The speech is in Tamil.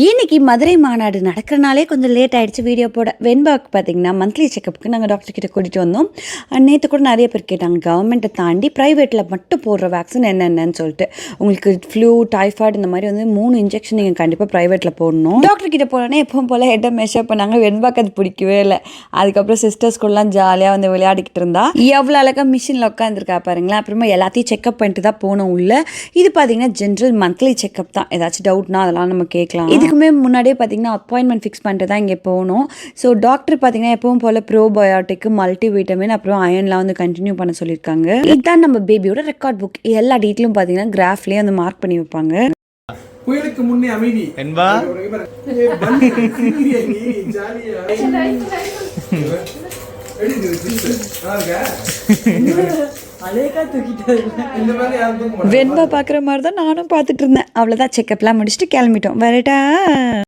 இன்னைக்கு மதுரை மாநாடு நடக்கிறனாலே கொஞ்சம் லேட் ஆகிடுச்சு வீடியோ போட. வெண்பாவுக்கு பார்த்தீங்கன்னா மந்த்லி செக்கப்புக்கு நாங்கள் டாக்டர் கிட்ட கூட்டிகிட்டு வந்தோம். நேற்று கூட நிறைய பேர் கேட்டாங்க கவர்மெண்ட்டை தாண்டி ப்ரைவேட்டில் மட்டும் போடுற வேக்சின் என்னென்னு சொல்லிட்டு. உங்களுக்கு ஃப்ளூ, டைஃபாய்டு இந்த மாதிரி வந்து 3 இன்ஜெக்ஷன் நீங்கள் கண்டிப்பாக ப்ரைவேட்டில் போடணும். டாக்டர் கிட்ட போனோன்னே எப்பவும் போல் ஹெட்டை மெஷர் பண்ணாங்க. வெண்பாக்கு அது பிடிக்கவே இல்லை. அதுக்கப்புறம் சிஸ்டர்ஸ் கூடலாம் ஜாலியாக வந்து விளையாடிக்கிட்டு இருந்தா. எவ்வளோ அழகாக மிஷினில் உட்காந்துருக்கா பாருங்களேன். அப்புறமா எல்லாத்தையும் செக்அப் பண்ணிட்டு தான் போனோம் உள்ள. இது பார்த்தீங்கன்னா ஜென்ரல் மந்த்லி செக்அப் தான். ஏதாச்சும் டவுட்னா அதெல்லாம் நம்ம கேட்கலாம். இதுக்குமே முன்னாடியே பார்த்தீங்கன்னா அப்பாயின்மெண்ட் ஃபிக்ஸ் பண்ணிட்டு தான் இங்கே போகணும். ஸோ டாக்டர் பார்த்தீங்கன்னா எப்பவும் போல் ப்ரோபயோட்டிக், மல்டிவிட்டமின், அப்புறம் அயன்லாம் வந்து கண்டினியூ பண்ண சொல்லியிருக்காங்க. இதுதான் நம்ம பேபியோட ரெக்கார்ட் புக். எல்லா டீட்டெயிலும் பார்த்தீங்கன்னா கிராஃப்லேயே வந்து மார்க் பண்ணி வைப்பாங்க. புயலுக்கு முன்னே அமைதி என்பா வெண்பா பார்க்குற மாதிரி தான் நானும் பார்த்துட்டு இருந்தேன். அவ்வளோதான், செக்கப்லாம் முடிச்சுட்டு கிளம்பிட்டோம். வரட்டா.